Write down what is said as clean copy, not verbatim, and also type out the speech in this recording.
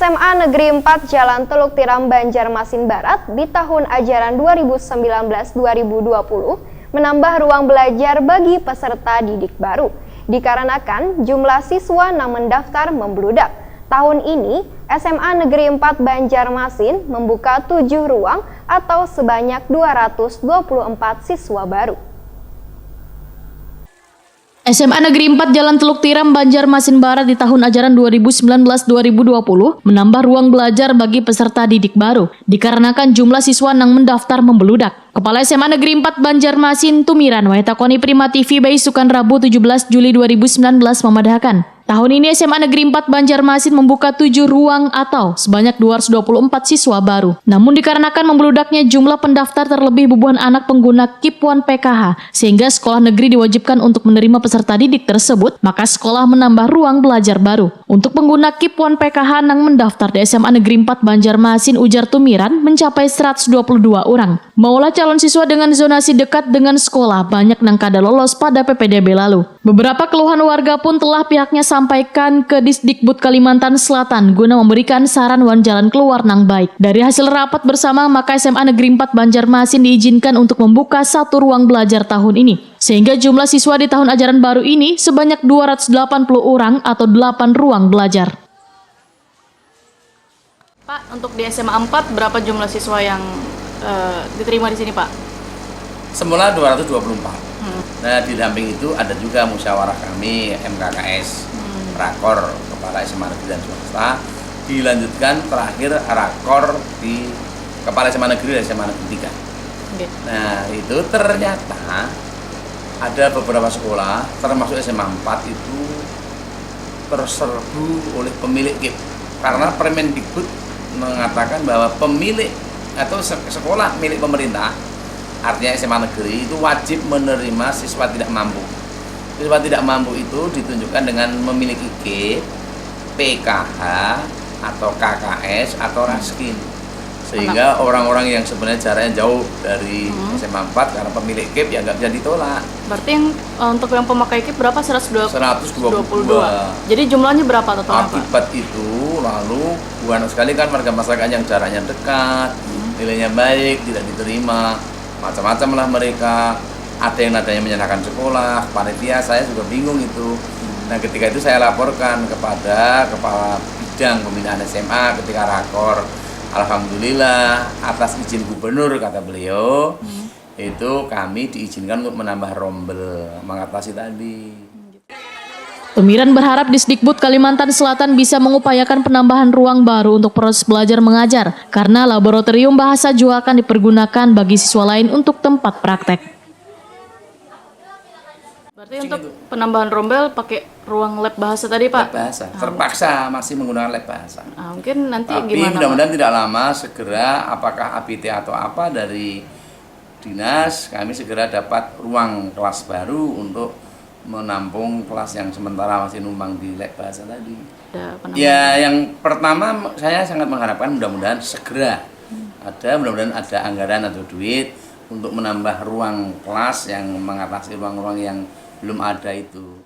SMA Negeri 4 Jalan Teluk Tiram Banjarmasin Barat di tahun ajaran 2019-2020 menambah ruang belajar bagi peserta didik baru. Dikarenakan jumlah siswa yang mendaftar membludak. Tahun ini SMA Negeri 4 Banjarmasin membuka 7 ruang atau sebanyak 224 siswa baru. SMA Negeri 4 Jalan Teluk Tiram Banjarmasin Barat di tahun ajaran 2019-2020 menambah ruang belajar bagi peserta didik baru dikarenakan jumlah siswa yang mendaftar membeludak. Kepala SMA Negeri 4 Banjarmasin Tumiran Waitakoni Prima TV Baisukan Rabu 17 Juli 2019 memadahkan, tahun ini SMA Negeri 4 Banjarmasin membuka 7 ruang atau sebanyak 224 siswa baru. Namun dikarenakan membeludaknya jumlah pendaftar terlebih ribuan anak pengguna KIP 1 PKH, sehingga sekolah negeri diwajibkan untuk menerima peserta didik tersebut, maka sekolah menambah ruang belajar baru. Untuk pengguna KIP 1 PKH yang mendaftar di SMA Negeri 4 Banjarmasin ujar Tumiran mencapai 122 orang. Maulah calon siswa dengan zonasi dekat dengan sekolah banyak yang kada lolos pada PPDB lalu. Beberapa keluhan warga pun telah pihaknya sampaikan ke Disdikbud Kalimantan Selatan guna memberikan saran wan jalan keluar nang baik. Dari hasil rapat bersama, maka SMA Negeri 4 Banjarmasin diizinkan untuk membuka 1 ruang belajar tahun ini. Sehingga jumlah siswa di tahun ajaran baru ini sebanyak 280 orang atau 8 ruang belajar. Pak, untuk di SMA 4 berapa jumlah siswa yang diterima di sini, Pak? Semula 224. Nah, di samping itu ada juga musyawarah kami MKKS, rakor kepala SMA negeri dan swasta, dilanjutkan terakhir rakor di kepala SMA negeri dan SMA negeri 3. Okay. Nah, itu ternyata ada beberapa sekolah termasuk SMA 4 itu terserbu oleh pemilik KIP karena Permendikbud mengatakan bahwa pemilik atau sekolah milik pemerintah, artinya SMA negeri, itu wajib menerima siswa tidak mampu. Siswa tidak mampu itu ditunjukkan dengan memiliki KIP, PKH, atau KKS, atau Raskin. Sehingga orang-orang yang sebenarnya jaraknya jauh dari SMA 4 karena pemilik KIP ya nggak bisa ditolak. Berarti yang untuk yang pemakai KIP berapa? 122. Jadi jumlahnya berapa total? Akibat itu lalu banyak sekali kan warga masyarakat yang jaraknya dekat, nilainya baik, tidak diterima, macam-macam lah mereka. Ada yang nadanya menyalahkan sekolah, panitia, saya juga bingung itu. Nah, ketika itu saya laporkan kepada kepala bidang pembinaan SMA ketika rakor. Alhamdulillah atas izin gubernur, kata beliau, itu kami diizinkan untuk menambah rombel mengatasi tadi. Tumiran berharap Disdikbud Kalimantan Selatan bisa mengupayakan penambahan ruang baru untuk proses belajar mengajar karena laboratorium bahasa juga akan dipergunakan bagi siswa lain untuk tempat praktek. Berarti untuk penambahan rombel pakai ruang lab bahasa tadi, Pak? Lab bahasa, terpaksa masih menggunakan lab bahasa. Mungkin nanti tapi gimana, mudah-mudahan tidak lama segera apakah APT atau apa dari dinas kami segera dapat ruang kelas baru untuk menampung kelas yang sementara masih numpang di lab bahasa tadi. Ya, yang pertama saya sangat mengharapkan mudah-mudahan segera mudah-mudahan ada anggaran atau duit untuk menambah ruang kelas yang mengatasi ruang-ruang yang belum ada itu.